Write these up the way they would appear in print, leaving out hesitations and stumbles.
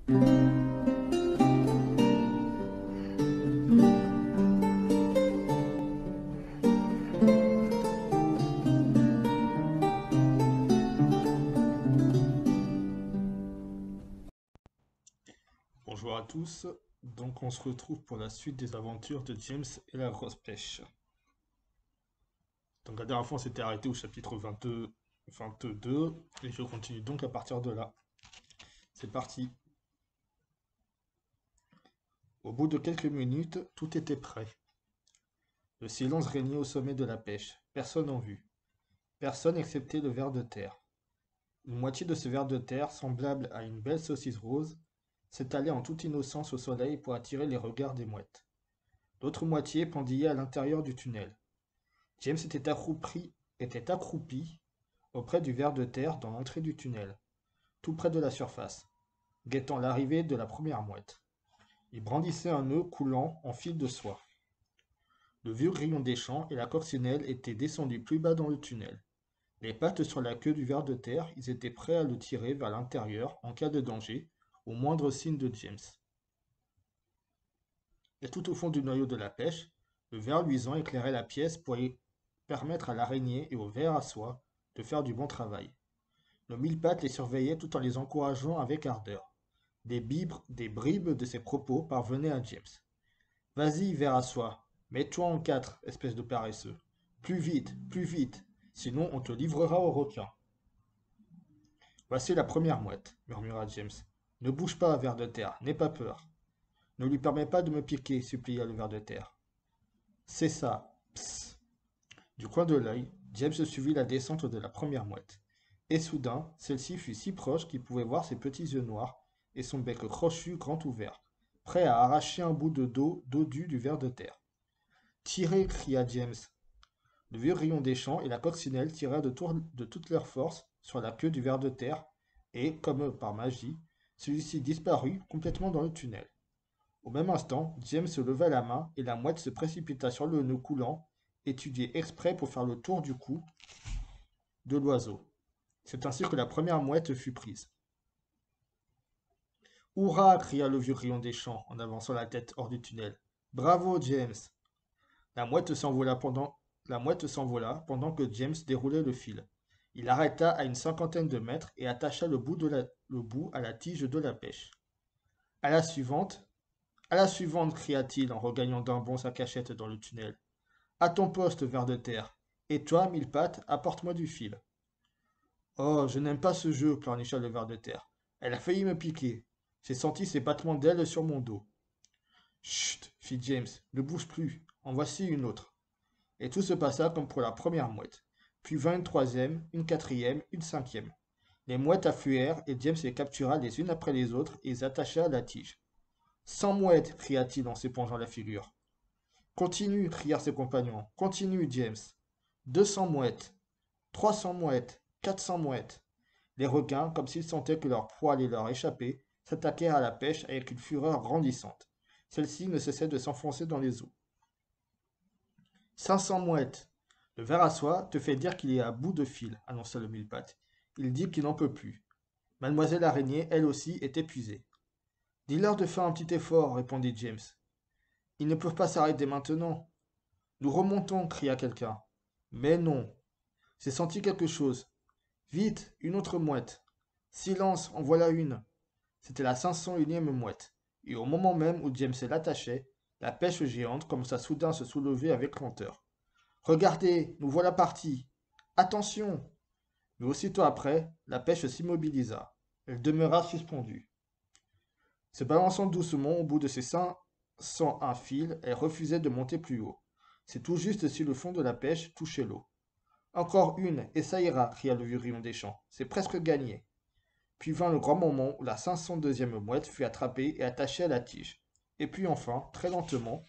Bonjour à tous, donc on se retrouve pour la suite des aventures de James et la grosse pêche. Donc la dernière fois on s'était arrêté au chapitre 22, et je continue donc à partir de là. C'est parti. Au bout de quelques minutes, tout était prêt. Le silence régnait au sommet de la pêche, personne en vue. Personne excepté le ver de terre. Une moitié de ce ver de terre, semblable à une belle saucisse rose, s'étalait en toute innocence au soleil pour attirer les regards des mouettes. L'autre moitié pendillait à l'intérieur du tunnel. James était accroupi auprès du ver de terre dans l'entrée du tunnel, tout près de la surface, guettant l'arrivée de la première mouette. Il brandissait un nœud coulant en fil de soie. Le vieux grillon des champs et la coccinelle étaient descendus plus bas dans le tunnel. Les pattes sur la queue du ver de terre, ils étaient prêts à le tirer vers l'intérieur en cas de danger, au moindre signe de James. Et tout au fond du noyau de la pêche, le ver luisant éclairait la pièce pour y permettre à l'araignée et au ver à soie de faire du bon travail. Le mille-pattes les surveillait tout en les encourageant avec ardeur. Des bribes de ses propos parvenaient à James. Vas-y, ver à soie, mets-toi en quatre, espèce de paresseux. Plus vite, sinon on te livrera aux requins. Voici la première mouette, murmura James. Ne bouge pas, ver de terre, n'aie pas peur. Ne lui permets pas de me piquer, supplia le ver de terre. C'est ça, psst. Du coin de l'œil, James suivit la descente de la première mouette. Et soudain, celle-ci fut si proche qu'il pouvait voir ses petits yeux noirs et son bec crochu grand ouvert, prêt à arracher un bout de dos dodu du ver de terre. Tirez, cria James. Le vieux rayon des champs et la coccinelle tirèrent de toute leur force sur la queue du ver de terre et, comme par magie, celui-ci disparut complètement dans le tunnel. Au même instant, James leva la main et la mouette se précipita sur le nœud coulant, étudié exprès pour faire le tour du cou de l'oiseau. C'est ainsi que la première mouette fut prise. Hurrah! Cria le vieux grillon des champs en avançant la tête hors du tunnel. Bravo, James! La mouette s'envola pendant que James déroulait le fil. Il arrêta à une cinquantaine de mètres et attacha le bout à la tige de la pêche. À la suivante, cria-t-il en regagnant d'un bond sa cachette dans le tunnel. À ton poste, ver de terre. Et toi, mille-pattes, apporte-moi du fil. Oh, je n'aime pas ce jeu, pleurnicha le ver de terre. Elle a failli me piquer. J'ai senti ses battements d'ailes sur mon dos. Chut, fit James, ne bouge plus. En voici une autre. Et tout se passa comme pour la première mouette. Puis vint une troisième, une quatrième, une cinquième. Les mouettes affluèrent et James les captura les unes après les autres et les attacha à la tige. 100 mouettes, cria-t-il en s'épongeant la figure. Continue, crièrent ses compagnons. Continue, James. 200 mouettes. 300 mouettes. 400 mouettes. Les requins, comme s'ils sentaient que leur proie allait leur échapper, s'attaquèrent à la pêche avec une fureur grandissante. Celle-ci ne cessait de s'enfoncer dans les eaux. 500 mouettes. Le ver à soie te fait dire qu'il est à bout de fil, annonça le mille-pattes. Il dit qu'il n'en peut plus. Mademoiselle Araignée, elle aussi, est épuisée. Dis-leur de faire un petit effort, répondit James. Ils ne peuvent pas s'arrêter maintenant. Nous remontons, cria quelqu'un. Mais non. J'ai senti quelque chose. Vite, une autre mouette. Silence, en voilà une. C'était la 501e mouette. Et au moment même où James l'attachait, la pêche géante commença soudain à se soulever avec lenteur. Regardez, nous voilà partis. Attention! Mais aussitôt après, la pêche s'immobilisa. Elle demeura suspendue. Se balançant doucement au bout de ses 501 fils, elle refusait de monter plus haut. C'est tout juste si le fond de la pêche touchait l'eau. Encore une, et ça ira, cria le vieux grillon des champs. C'est presque gagné. Puis vint le grand moment où la 502e mouette fut attrapée et attachée à la tige. Et puis enfin, très lentement,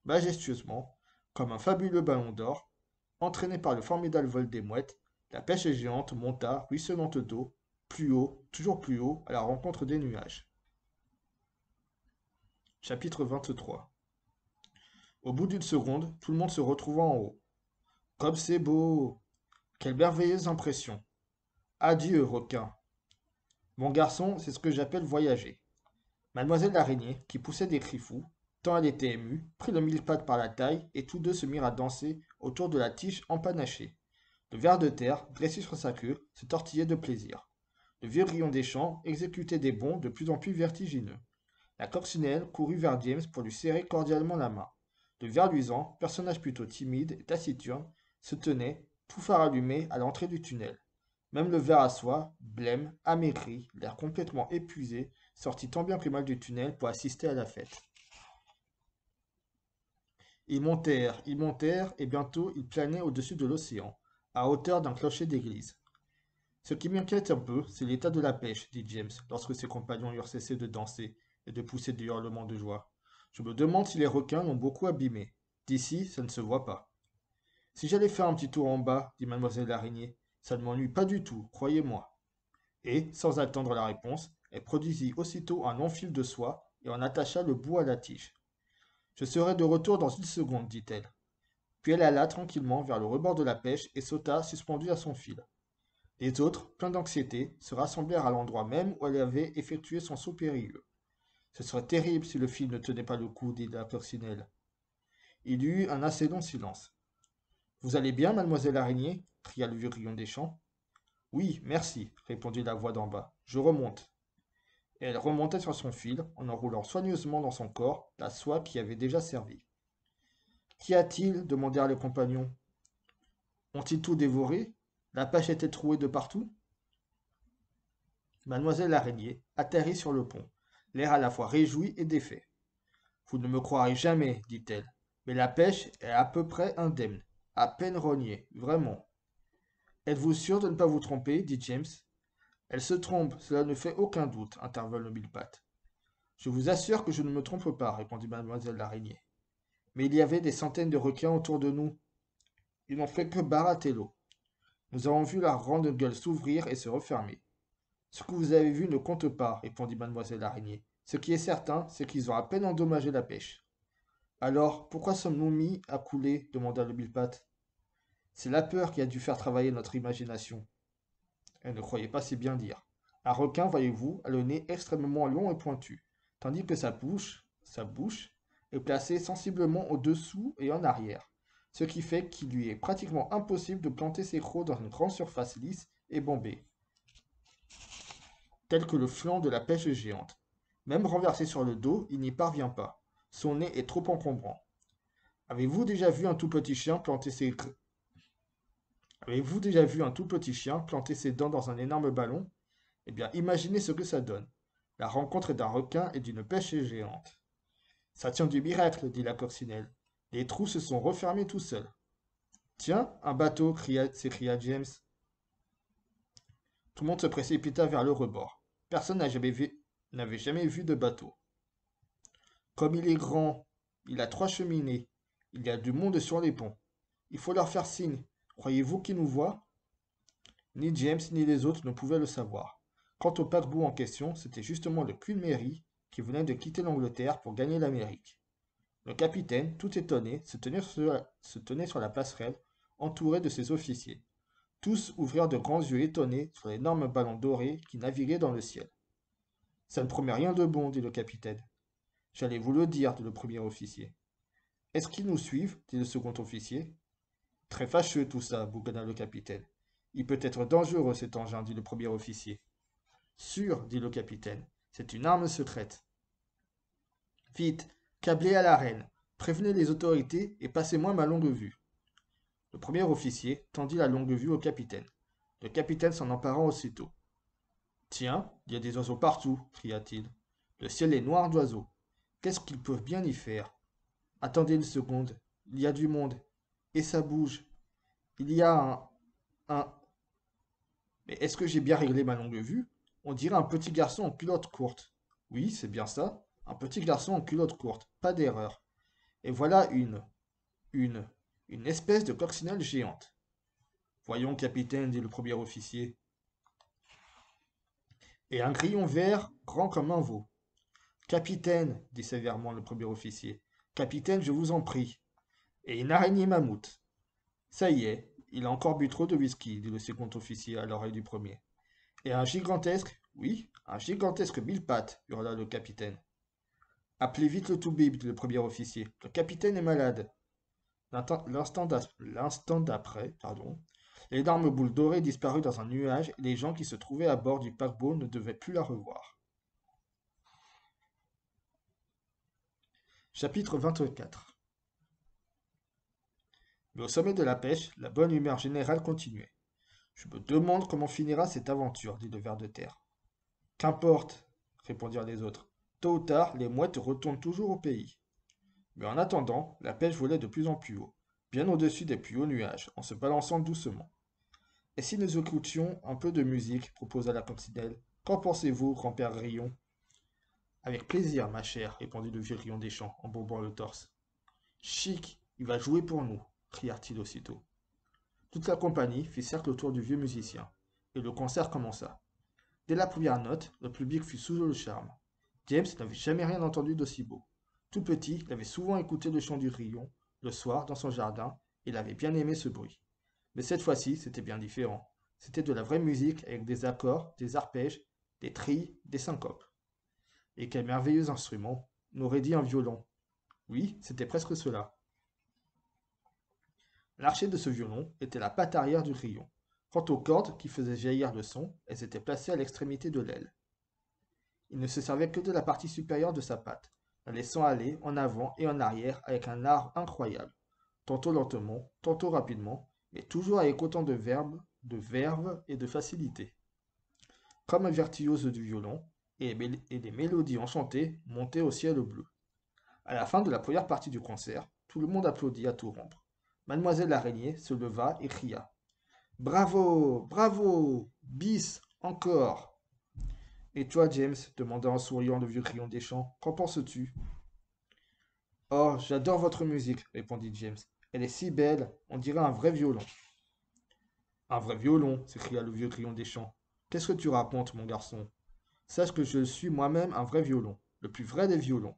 majestueusement, comme un fabuleux ballon d'or, entraîné par le formidable vol des mouettes, la pêche géante monta, ruisselante d'eau, plus haut, toujours plus haut, à la rencontre des nuages. Chapitre 23. Au bout d'une seconde, tout le monde se retrouva en haut. Comme c'est beau! Quelle merveilleuse impression! Adieu, requin! Mon garçon, c'est ce que j'appelle voyager. Mademoiselle l'araignée, qui poussait des cris fous, tant elle était émue, prit le mille-pattes par la taille et tous deux se mirent à danser autour de la tige empanachée. Le ver de terre, dressé sur sa queue, se tortillait de plaisir. Le vieux grillon des champs exécutait des bonds de plus en plus vertigineux. La coccinelle courut vers James pour lui serrer cordialement la main. Le ver luisant, personnage plutôt timide et taciturne, se tenait, tout phare allumé, à l'entrée du tunnel. Même le ver à soie, blême, amaigri, l'air complètement épuisé, sortit tant bien que mal du tunnel pour assister à la fête. Ils montèrent, et bientôt ils planaient au-dessus de l'océan, à hauteur d'un clocher d'église. Ce qui m'inquiète un peu, c'est l'état de la pêche, dit James, lorsque ses compagnons eurent cessé de danser et de pousser des hurlements de joie. Je me demande si les requins l'ont beaucoup abîmé. D'ici, ça ne se voit pas. Si j'allais faire un petit tour en bas, dit mademoiselle l'araignée, ça ne m'ennuie pas du tout, croyez-moi. Et, sans attendre la réponse, elle produisit aussitôt un long fil de soie et en attacha le bout à la tige. Je serai de retour dans une seconde, dit-elle. Puis elle alla tranquillement vers le rebord de la pêche et sauta suspendue à son fil. Les autres, pleins d'anxiété, se rassemblèrent à l'endroit même où elle avait effectué son saut périlleux. Ce serait terrible si le fil ne tenait pas le coup, dit la coccinelle. Il y eut un assez long silence. Vous allez bien, mademoiselle araignée cria le vieux grillon des champs. Oui, merci, répondit la voix d'en bas. Je remonte. Et elle remontait sur son fil, en enroulant soigneusement dans son corps la soie qui avait déjà servi. Qu'y a-t-il demandèrent les compagnons. Ont-ils tout dévoré? La pêche était trouée de partout? Mademoiselle l'araignée atterrit sur le pont, l'air à la fois réjoui et défait. Vous ne me croirez jamais, dit-elle, mais la pêche est à peu près indemne, à peine rognée, vraiment. Êtes-vous sûr de ne pas vous tromper, dit James. Elle se trompe, cela ne fait aucun doute, intervint le mille-pattes. Je vous assure que je ne me trompe pas, répondit mademoiselle l'araignée. Mais il y avait des centaines de requins autour de nous. Ils n'ont fait que barater l'eau. Nous avons vu leur grande gueule s'ouvrir et se refermer. Ce que vous avez vu ne compte pas, répondit mademoiselle l'araignée. Ce qui est certain, c'est qu'ils ont à peine endommagé la pêche. Alors, pourquoi sommes-nous mis à couler demanda le mille-pattes. C'est la peur qui a dû faire travailler notre imagination. Elle ne croyait pas si bien dire. Un requin, voyez-vous, a le nez extrêmement long et pointu, tandis que sa bouche, est placée sensiblement au-dessous et en arrière, ce qui fait qu'il lui est pratiquement impossible de planter ses crocs dans une grande surface lisse et bombée, telle que le flanc de la pêche géante. Même renversé sur le dos, il n'y parvient pas. Son nez est trop encombrant. Avez-vous déjà vu un tout petit chien planter ses Avez-vous déjà vu un tout petit chien planter ses dents dans un énorme ballon? Eh bien, imaginez ce que ça donne. La rencontre d'un requin et d'une pêche géante. Ça tient du miracle, dit la coccinelle. Les trous se sont refermés tout seuls. Tiens, un bateau, s'écria James. Tout le monde se précipita vers le rebord. Personne n'avait jamais vu de bateau. Comme il est grand, il a 3 cheminées. Il y a du monde sur les ponts. Il faut leur faire signe. Croyez-vous qu'ils nous voient? Ni James ni les autres ne pouvaient le savoir. Quant au paquebot en question, c'était justement le Queen Mary qui venait de quitter l'Angleterre pour gagner l'Amérique. Le capitaine, tout étonné, se tenait sur la passerelle, entouré de ses officiers. Tous ouvrirent de grands yeux étonnés sur l'énorme ballon doré qui naviguait dans le ciel. Ça ne promet rien de bon, dit le capitaine. J'allais vous le dire, dit le premier officier. Est-ce qu'ils nous suivent? Dit le second officier. Très fâcheux tout ça, bougonna le capitaine. Il peut être dangereux cet engin, dit le premier officier. Sûr, dit le capitaine, c'est une arme secrète. Vite, câblez à la reine, prévenez les autorités et passez-moi ma longue vue. Le premier officier tendit la longue vue au capitaine. Le capitaine s'en empara aussitôt. Tiens, il y a des oiseaux partout, cria-t-il. Le ciel est noir d'oiseaux. Qu'est-ce qu'ils peuvent bien y faire? Attendez une seconde, il y a du monde. Et ça bouge. Il y a un... Mais est-ce que j'ai bien réglé ma longue vue? On dirait un petit garçon en culotte courte. Oui, c'est bien ça. Un petit garçon en culotte courte. Pas d'erreur. Et voilà une, une espèce de coccinelle géante. Voyons, capitaine, dit le premier officier. Et un grillon vert grand comme un veau. Capitaine, dit sévèrement le premier officier. Capitaine, je vous en prie. Et une araignée mammouth. Ça y est, il a encore bu trop de whisky, dit le second officier à l'oreille du premier. Et un gigantesque, oui, un gigantesque mille-pattes, hurla le capitaine. Appelez vite le toubib, dit le premier officier. Le capitaine est malade. L'instant d'après, l'énorme boule dorée disparut dans un nuage et les gens qui se trouvaient à bord du paquebot ne devaient plus la revoir. Chapitre 24. Mais au sommet de la pêche, la bonne humeur générale continuait. Je me demande comment finira cette aventure, dit le ver de terre. Qu'importe, répondirent les autres. Tôt ou tard, les mouettes retournent toujours au pays. Mais en attendant, la pêche volait de plus en plus haut, bien au-dessus des plus hauts nuages, en se balançant doucement. Et si nous écoutions un peu de musique, proposa la coccinelle. Qu'en pensez-vous, grand-père Grillon? Avec plaisir, ma chère, répondit le vieux Grillon des Champs, en bourbant le torse. Chic, il va jouer pour nous, crièrent-ils aussitôt. Toute la compagnie fit cercle autour du vieux musicien, et le concert commença. Dès la première note, le public fut sous le charme. James n'avait jamais rien entendu d'aussi beau. Tout petit, il avait souvent écouté le chant du grillon, le soir, dans son jardin, et il avait bien aimé ce bruit. Mais cette fois-ci, c'était bien différent. C'était de la vraie musique avec des accords, des arpèges, des trilles, des syncopes. Et quel merveilleux instrument, on aurait dit un violon. Oui, c'était presque cela. L'archet de ce violon était la patte arrière du grillon. Quant aux cordes qui faisaient jaillir le son, elles étaient placées à l'extrémité de l'aile. Il ne se servait que de la partie supérieure de sa patte, la laissant aller en avant et en arrière avec un art incroyable, tantôt lentement, tantôt rapidement, mais toujours avec autant de verve et de facilité. Comme un virtuose du violon, et des mélodies enchantées montaient au ciel bleu. À la fin de la première partie du concert, tout le monde applaudit à tout rompre. Mademoiselle l'araignée se leva et cria. Bravo, bravo, bis, encore. Et toi, James, demanda en souriant le vieux Grillon des Champs, qu'en penses-tu? Oh, j'adore votre musique, répondit James. Elle est si belle, on dirait un vrai violon. Un vrai violon, s'écria le vieux Grillon des Champs. Qu'est-ce que tu racontes, mon garçon? Sache que je suis moi-même un vrai violon, le plus vrai des violons.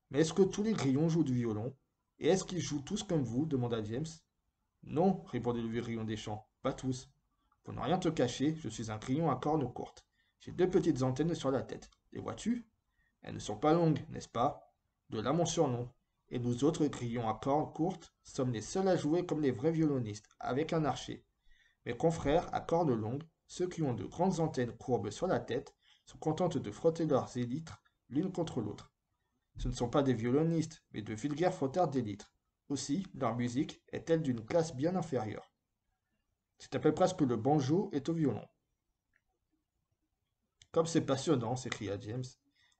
Mais est-ce que tous les grillons jouent du violon? Et est-ce qu'ils jouent tous comme vous? Demanda James. Non, répondit le vieux Grillon des Champs, pas tous. Pour ne rien te cacher, je suis un grillon à cornes courtes. J'ai deux petites antennes sur la tête. Les vois-tu? Elles ne sont pas longues, n'est-ce pas? De là mon surnom. Et nous autres grillons à cornes courtes sommes les seuls à jouer comme les vrais violonistes, avec un archet. Mes confrères à cornes longues, ceux qui ont de grandes antennes courbes sur la tête, sont contentes de frotter leurs élytres l'une contre l'autre. Ce ne sont pas des violonistes, mais de vulgaires frotteurs d'élytres. Aussi, leur musique est-elle d'une classe bien inférieure. C'est à peu près ce que le banjo est au violon. Comme c'est passionnant, s'écria James,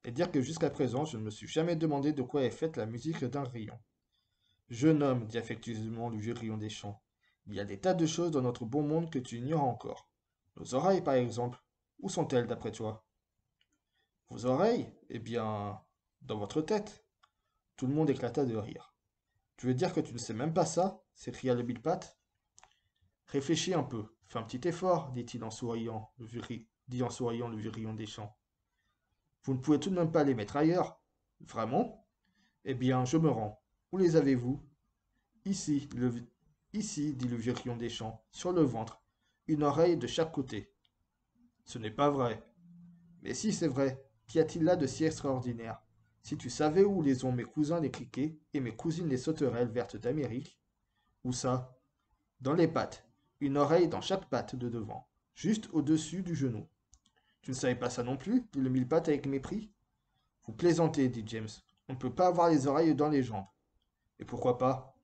et dire que jusqu'à présent je ne me suis jamais demandé de quoi est faite la musique d'un grillon. Jeune homme, dit affectueusement le vieux grillon des champs, il y a des tas de choses dans notre bon monde que tu ignores encore. Nos oreilles, par exemple, où sont-elles d'après toi? Vos oreilles? Eh bien, dans votre tête. Tout le monde éclata de rire. Tu veux dire que tu ne sais même pas ça? S'écria le mille-pattes. Réfléchis un peu, fais un petit effort, dit-il en souriant, dit en souriant le vieux grillon des champs. Vous ne pouvez tout de même pas les mettre ailleurs. Vraiment? Eh bien, je me rends. Où les avez-vous? Ici, ici, dit le vieux grillon des champs, sur le ventre, une oreille de chaque côté. Ce n'est pas vrai. Mais si, c'est vrai. Qu'y a-t-il là de si extraordinaire? Si tu savais où les ont mes cousins les criquets et mes cousines les sauterelles vertes d'Amérique. Où ça? Dans les pattes. Une oreille dans chaque patte de devant, juste au-dessus du genou. Tu ne savais pas ça non plus? Dit le mille-pattes avec mépris. Vous plaisantez, dit James. On ne peut pas avoir les oreilles dans les jambes. Et pourquoi pas?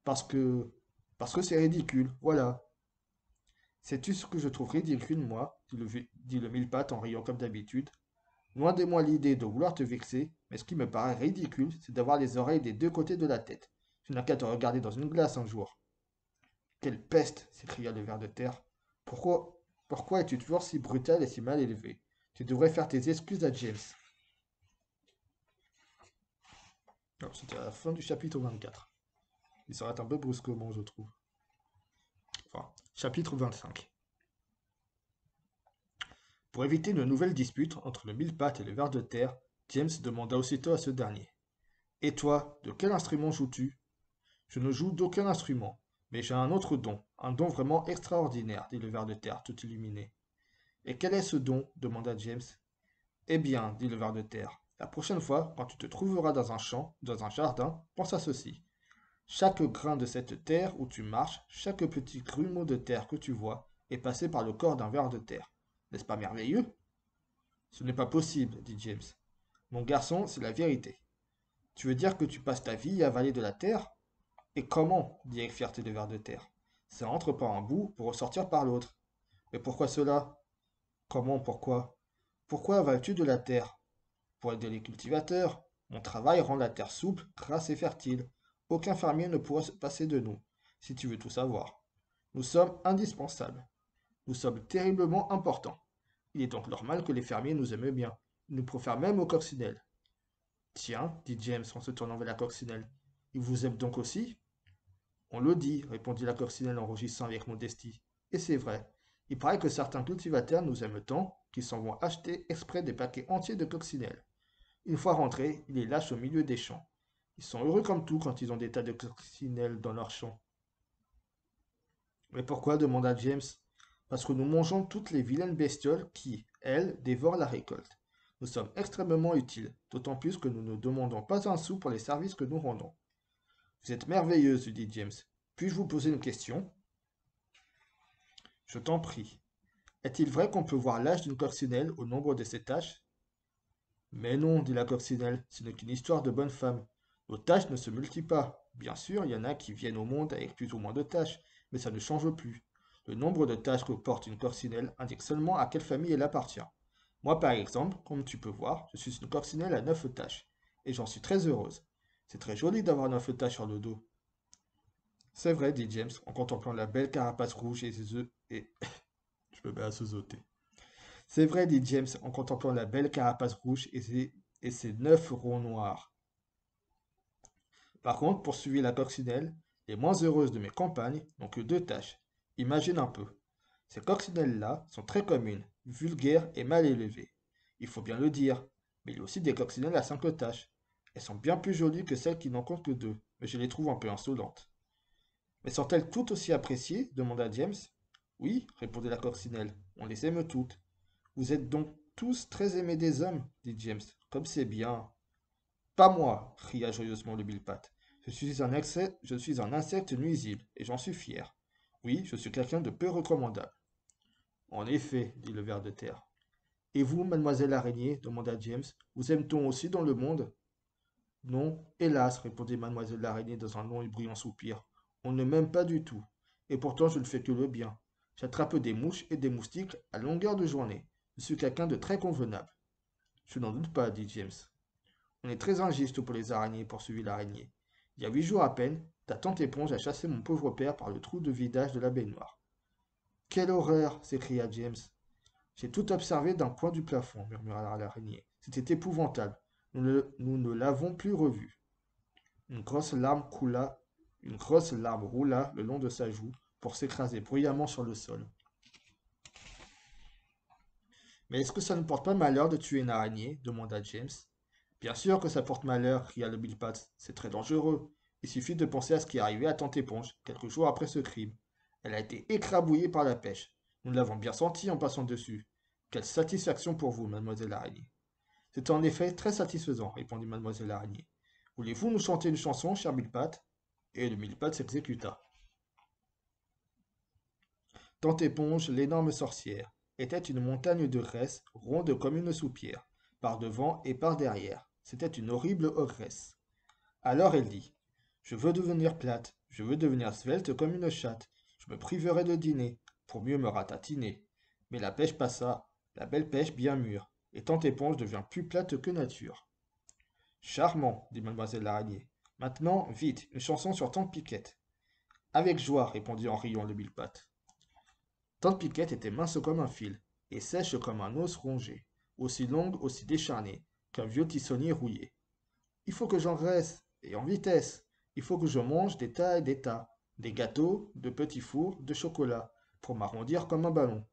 Parce que... Parce que c'est ridicule, voilà. Sais-tu ce que je trouve ridicule, moi? Dit le mille-pattes en riant comme d'habitude. Loin de moi l'idée de vouloir te vexer, mais ce qui me paraît ridicule, c'est d'avoir les oreilles des deux côtés de la tête. Tu n'as qu'à te regarder dans une glace un jour. Quelle peste! S'écria le ver de terre. Pourquoi es-tu toujours si brutal et si mal élevé? Tu devrais faire tes excuses à James. Alors, c'était à la fin du chapitre 24. Il s'arrête un peu brusquement, je trouve. Enfin, chapitre 25. Pour éviter une nouvelle dispute entre le mille-pattes et le ver de terre, James demanda aussitôt à ce dernier. Et toi, de quel instrument joues-tu? Je ne joue d'aucun instrument, mais j'ai un autre don, un don vraiment extraordinaire, dit le ver de terre, tout illuminé. Et quel est ce don? Demanda James. Eh bien, dit le ver de terre, La prochaine fois, quand tu te trouveras dans un champ, dans un jardin, pense à ceci. Chaque grain de cette terre où tu marches, chaque petit grumeau de terre que tu vois, est passé par le corps d'un ver de terre. N'est-ce pas merveilleux? Ce n'est pas possible, dit James. Mon garçon, c'est la vérité. Tu veux dire que tu passes ta vie à avaler de la terre? Et comment? Dit avec fierté le ver de terre. Ça entre par un bout pour ressortir par l'autre. Mais pourquoi cela? Comment, pourquoi? Pourquoi avales-tu de la terre? Pour aider les cultivateurs. Mon travail rend la terre souple, grasse et fertile. Aucun fermier ne pourra se passer de nous, si tu veux tout savoir. Nous sommes indispensables. Nous sommes terriblement importants. Il est donc normal que les fermiers nous aiment bien. Ils nous préfèrent même aux coccinelles. Tiens, dit James en se tournant vers la coccinelle, ils vous aiment donc aussi? On le dit, répondit la coccinelle en rougissant avec modestie. Et c'est vrai. Il paraît que certains cultivateurs nous aiment tant qu'ils s'en vont acheter exprès des paquets entiers de coccinelles. Une fois rentrés, ils les lâchent au milieu des champs. Ils sont heureux comme tout quand ils ont des tas de coccinelles dans leurs champs. Mais pourquoi? Demanda James. Parce que nous mangeons toutes les vilaines bestioles qui, elles, dévorent la récolte. Nous sommes extrêmement utiles, d'autant plus que nous ne demandons pas un sou pour les services que nous rendons. Vous êtes merveilleuse, dit James. Puis-je vous poser une question? Je t'en prie. Est-il vrai qu'on peut voir l'âge d'une coccinelle au nombre de ses taches? Mais non, dit la coccinelle, ce n'est qu'une histoire de bonne femme. Nos taches ne se multiplient pas. Bien sûr, il y en a qui viennent au monde avec plus ou moins de taches, mais ça ne change plus. Le nombre de taches que porte une coccinelle indique seulement à quelle famille elle appartient. Moi, par exemple, comme tu peux voir, je suis une coccinelle à 9 taches, et j'en suis très heureuse. C'est très joli d'avoir 9 taches sur le dos. C'est vrai, dit James, en contemplant la belle carapace rouge et ses œufs, et je me mets à sous-sauter. C'est vrai, dit James, en contemplant la belle carapace rouge et ses 9 ronds noirs. Par contre, poursuivit la coccinelle, les moins heureuses de mes compagnes n'ont que 2 taches. Imagine un peu. Ces coccinelles-là sont très communes, vulgaires et mal élevées. Il faut bien le dire, mais il y a aussi des coccinelles à 5 taches. Elles sont bien plus jolies que celles qui n'en comptent que 2, mais je les trouve un peu insolentes. Mais sont-elles toutes aussi appréciées? Demanda James. Oui, répondit la coccinelle, on les aime toutes. Vous êtes donc tous très aimés des hommes, dit James. Comme c'est bien. Pas moi, cria joyeusement le Billpat. Je suis un insecte nuisible, et j'en suis fier. Oui, je suis quelqu'un de peu recommandable. En effet, dit le ver de terre. Et vous, mademoiselle araignée, demanda James, vous aime-t-on aussi dans le monde? Non, hélas, répondit mademoiselle l'araignée dans un long et bruyant soupir. On ne m'aime pas du tout. Et pourtant je ne fais que le bien. J'attrape des mouches et des moustiques à longueur de journée. Je suis quelqu'un de très convenable. Je n'en doute pas, dit James. On est très injuste pour les araignées, poursuivit l'araignée. Il y a 8 jours à peine, ta tante éponge a chassé mon pauvre père par le trou de vidage de la baignoire. Quelle horreur! S'écria James. J'ai tout observé d'un coin du plafond, murmura l'araignée. C'était épouvantable. Nous ne l'avons plus revu. Une grosse larme coula, une grosse larme roula le long de sa joue pour s'écraser bruyamment sur le sol. Mais est-ce que ça ne porte pas malheur de tuer une araignée? Demanda James. Bien sûr que ça porte malheur, cria le Billpat. C'est très dangereux. Il suffit de penser à ce qui est arrivé à Tante Éponge, quelques jours après ce crime. Elle a été écrabouillée par la pêche. Nous l'avons bien senti en passant dessus. Quelle satisfaction pour vous, mademoiselle Araignée. C'est en effet très satisfaisant, répondit mademoiselle Araignée. Voulez-vous nous chanter une chanson, cher Millepat? Et le Millepat s'exécuta. Tante Éponge, l'énorme sorcière, était une montagne de graisse, ronde comme une soupière, par devant et par derrière. C'était une horrible ogresse. Alors elle dit, je veux devenir plate, je veux devenir svelte comme une chatte, je me priverai de dîner, pour mieux me ratatiner. Mais la pêche passa, la belle pêche bien mûre, et Tante Éponge devient plus plate que nature. Charmant, dit mademoiselle l'araignée. Maintenant, vite, une chanson sur Tante Piquette. Avec joie, répondit en riant le Millepat. Tante Piquette était mince comme un fil, et sèche comme un os rongé, aussi longue, aussi décharnée, qu'un vieux tissonnier rouillé. Il faut que j'engraisse, et en vitesse. Il faut que je mange des tas et des tas, des gâteaux, de petits fours, de chocolat, pour m'arrondir comme un ballon.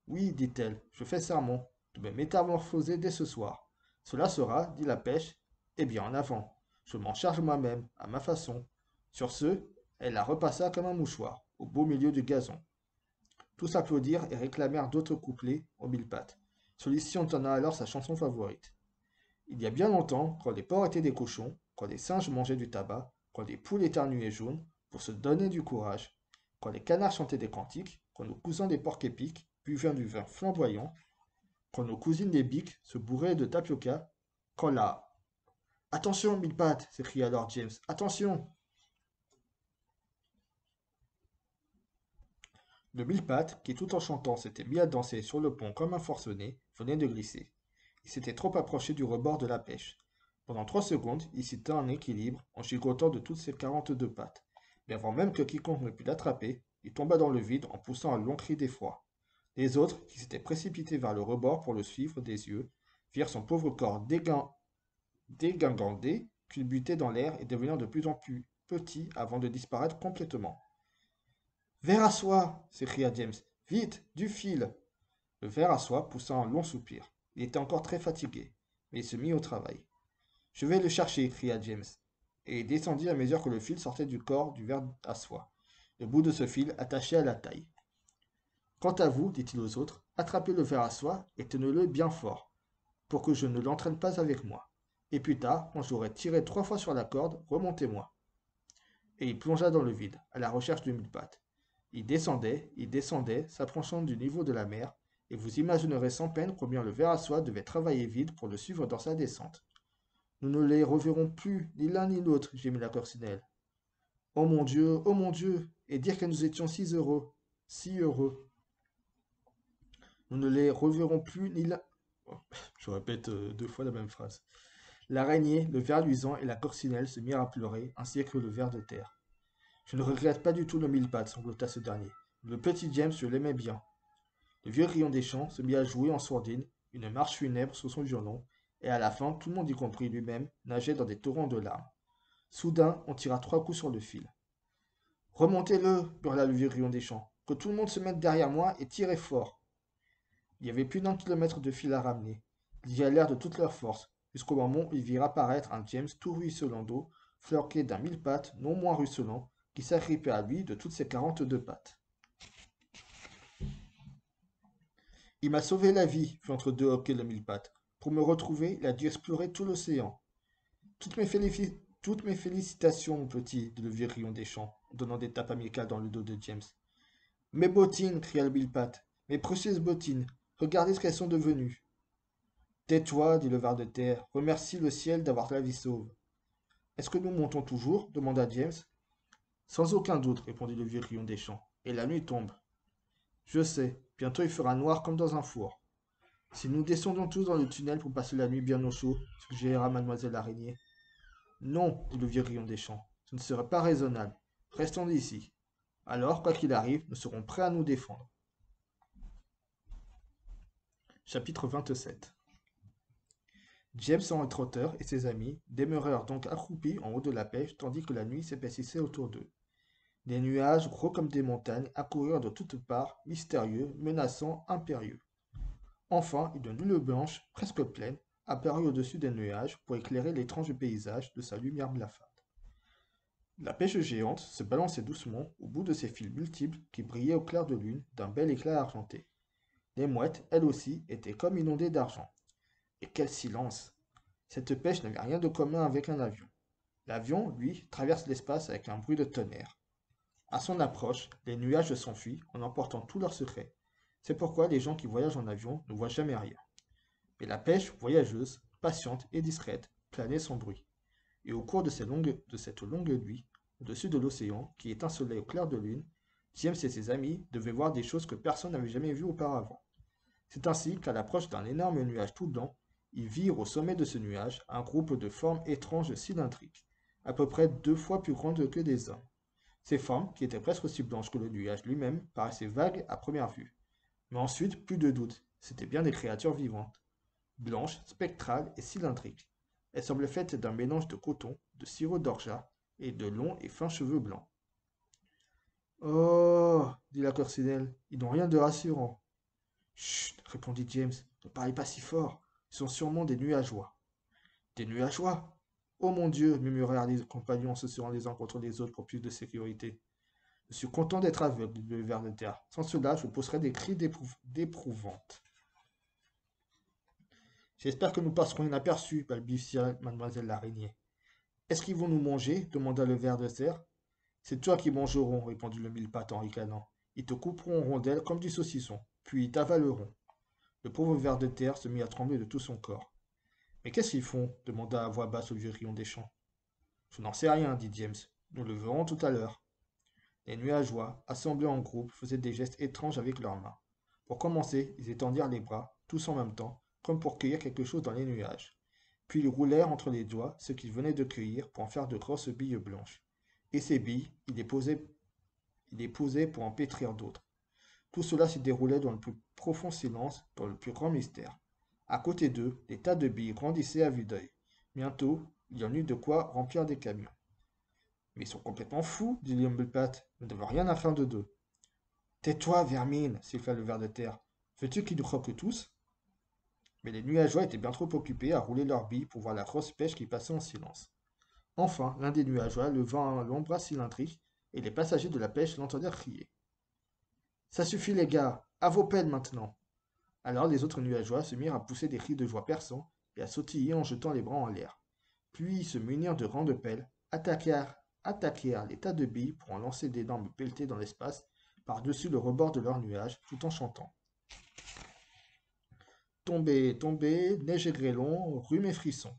Oui, dit-elle, je fais serment de me métamorphoser dès ce soir. Cela sera, dit la pêche, eh bien en avant. Je m'en charge moi-même, à ma façon. Sur ce, elle la repassa comme un mouchoir, au beau milieu du gazon. Tous applaudirent et réclamèrent d'autres couplets au mille pattes. Celui-ci entonna alors sa chanson favorite. Il y a bien longtemps, quand les porcs étaient des cochons, quand les singes mangeaient du tabac, quand les poules éternuaient jaunes, pour se donner du courage, quand les canards chantaient des cantiques, quand nos cousins des porcs épics buvaient du vin flamboyant, quand nos cousines des biques se bourraient de tapioca, quand la... Attention, mille pattes s'écria Lord James. Attention. Le mille-pattes, qui tout en chantant s'était mis à danser sur le pont comme un forcené, venait de glisser. Il s'était trop approché du rebord de la pêche. Pendant 3 secondes, il s'y tint en équilibre en gigotant de toutes ses 42 pattes. Mais avant même que quiconque ne pût l'attraper, il tomba dans le vide en poussant un long cri d'effroi. Les autres, qui s'étaient précipités vers le rebord pour le suivre des yeux, virent son pauvre corps dégingandé, culbuté dans l'air et devenant de plus en plus petit avant de disparaître complètement. Verre à soie s'écria James. Vite, du fil. Le ver à soie poussa un long soupir. Il était encore très fatigué, mais il se mit au travail. Je vais le chercher, cria James, et il descendit à mesure que le fil sortait du corps du ver à soie, le bout de ce fil attaché à la taille. Quant à vous, dit-il aux autres, attrapez le ver à soie et tenez-le bien fort, pour que je ne l'entraîne pas avec moi. Et plus tard, quand j'aurai tiré 3 fois sur la corde, remontez-moi. Et il plongea dans le vide, à la recherche de mille pattes. Il descendait, s'approchant du niveau de la mer, et vous imaginerez sans peine combien le ver à soie devait travailler vite pour le suivre dans sa descente. Nous ne les reverrons plus, ni l'un ni l'autre, gémit la coccinelle. Oh mon Dieu, et dire que nous étions si heureux, si heureux. Nous ne les reverrons plus, ni l'un... Oh, je répète 2 fois la même phrase. L'araignée, le ver luisant et la coccinelle se mirent à pleurer, ainsi que le ver de terre. Je ne regrette pas du tout le mille-pattes, sanglota ce dernier. Le petit James, je l'aimais bien. Le vieux Grillon des Champs se mit à jouer en sourdine une marche funèbre sur son violon, et à la fin, tout le monde y compris lui-même, nageait dans des torrents de larmes. Soudain, on tira 3 coups sur le fil. Remontez-le, hurla le vieux Grillon des Champs. Que tout le monde se mette derrière moi et tirez fort. Il y avait plus d'1 kilomètre de fil à ramener. Ils y allèrent de toute leur force, jusqu'au moment où ils virent apparaître un James tout ruisselant d'eau, flanqué d'un mille-pattes non moins ruisselant, qui s'agrippait à lui de toutes ses 42 pattes. Il m'a sauvé la vie, fit entre deux hoquets le mille-pattes. Pour me retrouver, il a dû explorer tout l'océan. Toutes mes félicitations, mon petit, dit le vieux Grillon des Champs, en donnant des tapes amicales dans le dos de James. Mes bottines, cria le mille-pattes. Mes précieuses bottines. Regardez ce qu'elles sont devenues. Tais-toi, dit le ver de terre. Remercie le ciel d'avoir la vie sauve. Est-ce que nous montons toujours demanda James. Sans aucun doute, répondit le vieux Grillon des Champs. Et la nuit tombe. Je sais. Bientôt il fera noir comme dans un four. Si nous descendons tous dans le tunnel pour passer la nuit bien au chaud, suggéra mademoiselle l'araignée. Non, dit le vieux Grillon des Champs. Ce ne serait pas raisonnable. Restons ici. Alors, quoi qu'il arrive, nous serons prêts à nous défendre. Chapitre 27. James Henry Trotter et ses amis demeurèrent donc accroupis en haut de la pêche tandis que la nuit s'épaississait autour d'eux. Des nuages, gros comme des montagnes, accoururent de toutes parts, mystérieux, menaçants, impérieux. Enfin, une lune blanche, presque pleine, apparut au-dessus des nuages pour éclairer l'étrange paysage de sa lumière blafarde. La pêche géante se balançait doucement au bout de ses fils multiples qui brillaient au clair de lune d'un bel éclat argenté. Les mouettes, elles aussi, étaient comme inondées d'argent. Et quel silence! Cette pêche n'avait rien de commun avec un avion. L'avion, lui, traverse l'espace avec un bruit de tonnerre. À son approche, les nuages s'enfuient en emportant tous leurs secrets. C'est pourquoi les gens qui voyagent en avion ne voient jamais rien. Mais la pêche, voyageuse, patiente et discrète, planait sans bruit. Et au cours de cette longue nuit, au-dessus de l'océan, qui étincelait au clair de lune, James et ses amis devaient voir des choses que personne n'avait jamais vues auparavant. C'est ainsi qu'à l'approche d'un énorme nuage tout blanc, ils virent au sommet de ce nuage un groupe de formes étranges cylindriques, à peu près 2 fois plus grandes que des hommes. Ces formes, qui étaient presque aussi blanches que le nuage lui-même, paraissaient vagues à première vue. Mais ensuite, plus de doute, c'étaient bien des créatures vivantes, blanches, spectrales et cylindriques. Elles semblaient faites d'un mélange de coton, de sirop d'orgeat et de longs et fins cheveux blancs. Oh, dit la coccinelle, ils n'ont rien de rassurant. Chut, répondit James, ne parlez pas si fort, ils sont sûrement des nuageois. Des nuageois? Oh mon Dieu, murmurèrent les compagnons en se serrant les uns contre les autres pour plus de sécurité. Je suis content d'être aveugle, dit le ver de terre. Sans cela, je pousserais des cris d'épouvante. J'espère que nous passerons inaperçus, balbutia mademoiselle l'araignée. Est-ce qu'ils vont nous manger demanda le ver de terre. C'est toi qui mangeront, répondit le mille-pattes en ricanant. Ils te couperont en rondelles comme du saucisson, puis ils t'avaleront. Le pauvre ver de terre se mit à trembler de tout son corps. Mais qu'est-ce qu'ils font demanda à voix basse le vieux grillon des champs. Je n'en sais rien, dit James. Nous le verrons tout à l'heure. Les nuageois, assemblés en groupe, faisaient des gestes étranges avec leurs mains. Pour commencer, ils étendirent les bras, tous en même temps, comme pour cueillir quelque chose dans les nuages. Puis ils roulèrent entre les doigts ce qu'ils venaient de cueillir pour en faire de grosses billes blanches. Et ces billes, ils les posaient pour en pétrir d'autres. Tout cela se déroulait dans le plus profond silence, dans le plus grand mystère. À côté d'eux, des tas de billes grandissaient à vue d'œil. Bientôt, il y en eut de quoi remplir des camions. Mais ils sont complètement fous, dit Limblepat. Nous n'avons rien à faire de deux. Tais-toi, vermine, siffla le ver de terre. Veux-tu qu'ils nous croquent tous? Mais les nuageois étaient bien trop occupés à rouler leurs billes pour voir la grosse pêche qui passait en silence. Enfin, l'un des nuageois leva un long bras cylindrique, et les passagers de la pêche l'entendirent crier. Ça suffit, les gars, à vos pelles maintenant. Alors les autres nuageois se mirent à pousser des cris de joie perçants et à sautiller en jetant les bras en l'air. Puis ils se munirent de grandes pelles, attaquèrent les tas de billes pour en lancer d'énormes pelletées dans l'espace par-dessus le rebord de leurs nuages, tout en chantant. Tombez, tombez, neige et grêlons, rhume et frissons.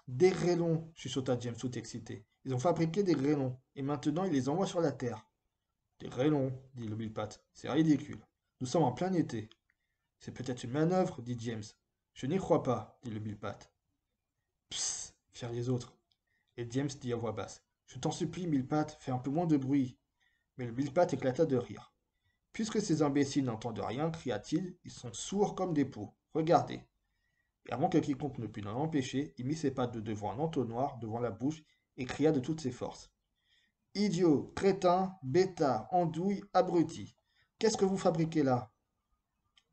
Des grêlons, chuchota James tout excité. Ils ont fabriqué des grêlons, et maintenant ils les envoient sur la Terre. Des grêlons, dit le mille-pattes, c'est ridicule. Nous sommes en plein été. C'est peut-être une manœuvre, dit James. Je n'y crois pas, dit le mille-pattes. Psst, firent les autres. Et James dit à voix basse. Je t'en supplie, mille-pattes, fais un peu moins de bruit. Mais le mille-pattes éclata de rire. Puisque ces imbéciles n'entendent rien, cria-t-il, ils sont sourds comme des pots. Regardez. Et avant que quiconque ne pût l'en empêcher, il mit ses pattes de devant un entonnoir devant la bouche et cria de toutes ses forces. Idiot, crétin, bêta, andouille, abruti. Qu'est-ce que vous fabriquez là?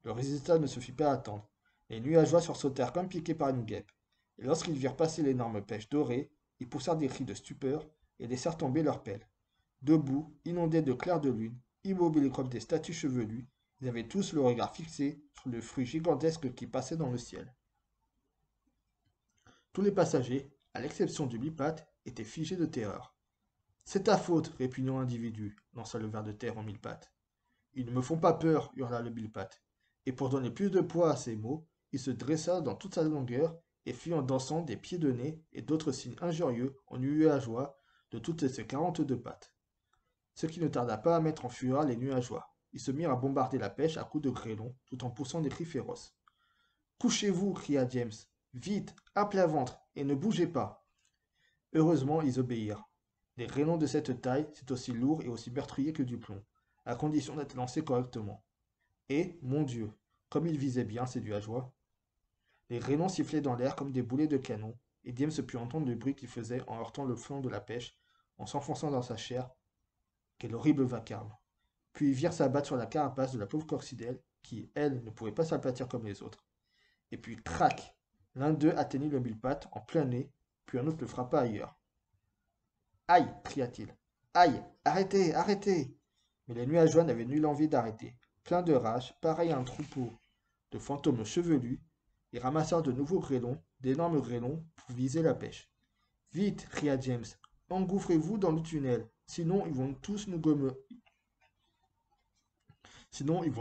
Le résultat ne se fit pas attendre. Les nuageois sursautèrent comme piqués par une guêpe, et lorsqu'ils virent passer l'énorme pêche dorée, ils poussèrent des cris de stupeur et laissèrent tomber leurs pelles. Debout, inondés de clair de lune, immobiles comme des statues chevelues, ils avaient tous le regard fixé sur le fruit gigantesque qui passait dans le ciel. Tous les passagers, à l'exception du bipate, étaient figés de terreur. C'est ta faute, répugnant individu, lança le ver de terre en mille pattes. Ils ne me font pas peur, hurla le bille-patte. Et pour donner plus de poids à ces mots, il se dressa dans toute sa longueur et fit en dansant des pieds de nez et d'autres signes injurieux en nuageois de toutes ses 42 pattes. Ce qui ne tarda pas à mettre en fureur les nuageois. Ils se mirent à bombarder la pêche à coups de grêlons, tout en poussant des cris féroces. Couchez-vous, cria James. Vite, à plat ventre, et ne bougez pas. Heureusement, ils obéirent. Les grêlons de cette taille, c'est aussi lourd et aussi meurtrier que du plomb, à condition d'être lancés correctement. Et, mon Dieu, comme ils visaient bien ces nuageois. Les grêlons sifflaient dans l'air comme des boulets de canon, et James put entendre le bruit qu'ils faisaient en heurtant le flanc de la pêche, en s'enfonçant dans sa chair. Quel horrible vacarme! Puis ils virent s'abattre sur la carapace de la pauvre coccinelle, qui, elle, ne pouvait pas s'aplatir comme les autres. Et puis, crac! L'un d'eux atteignit le mille-pattes en plein nez, puis un autre le frappa ailleurs. Aïe! Cria-t-il. Aïe! Arrêtez! Arrêtez! Mais les nuageois n'avaient nulle envie d'arrêter. Pleins de rage, pareil à un troupeau de fantômes chevelus, ils ramassèrent de nouveaux grêlons, d'énormes grêlons, pour viser la pêche. Vite! Cria James. Engouffrez-vous dans le tunnel, sinon ils vont tous nous gommer. Sinon ils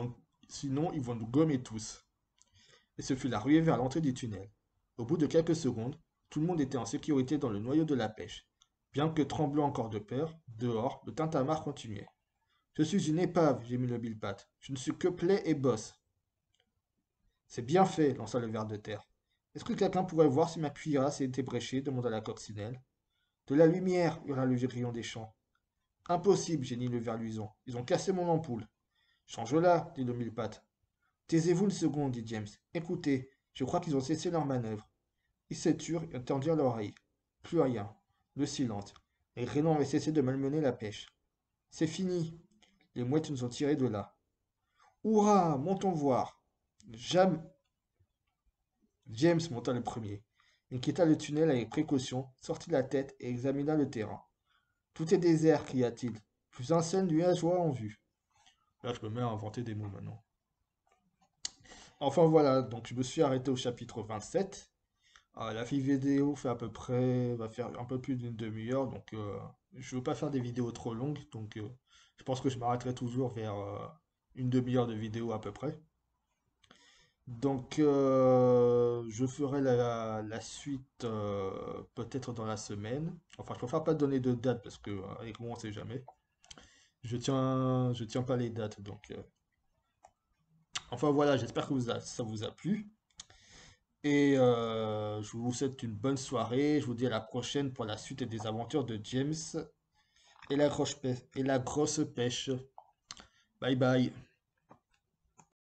vont nous gommer tous. Et ce fut la ruée vers l'entrée du tunnel. Au bout de quelques secondes, tout le monde était en sécurité dans le noyau de la pêche. Bien que tremblant encore de peur, dehors, le tintamarre continuait. Je suis une épave, gémit le bille-patte. Je ne suis que plaie et bosse. C'est bien fait, lança le ver de terre. Est-ce que quelqu'un pourrait voir si ma cuirasse a été bréchée demanda la coccinelle. De la lumière, hurla le vieux grillon des champs. Impossible, gémit le ver luisant. Ils ont cassé mon ampoule. Change-la, dit le mille-pattes. Taisez-vous une seconde, dit James. Écoutez, je crois qu'ils ont cessé leur manœuvre. Ils se turent et tendirent l'oreille. Plus rien. Le silence. Les grêlons avaient cessé de malmener la pêche. C'est fini. Les mouettes nous ont tirés de là. Hurrah, montons voir. James monta le premier. Il quitta le tunnel avec précaution, sortit la tête et examina le terrain. Tout est désert, cria-t-il. Plus un seul nuageois en vue. Là, je me mets à inventer des mots maintenant. Enfin voilà, donc je me suis arrêté au chapitre 27. La vidéo fait à peu près, va faire un peu plus d'une demi-heure, donc je veux pas faire des vidéos trop longues, donc je pense que je m'arrêterai toujours vers une demi-heure de vidéo à peu près. Donc je ferai la suite peut-être dans la semaine. Enfin, je préfère pas donner de date parce que avec moi on sait jamais. Je tiens pas les dates, donc enfin voilà, j'espère que ça vous a plu. Et je vous souhaite une bonne soirée. Je vous dis à la prochaine pour la suite des aventures de James et la grosse pêche. Bye bye.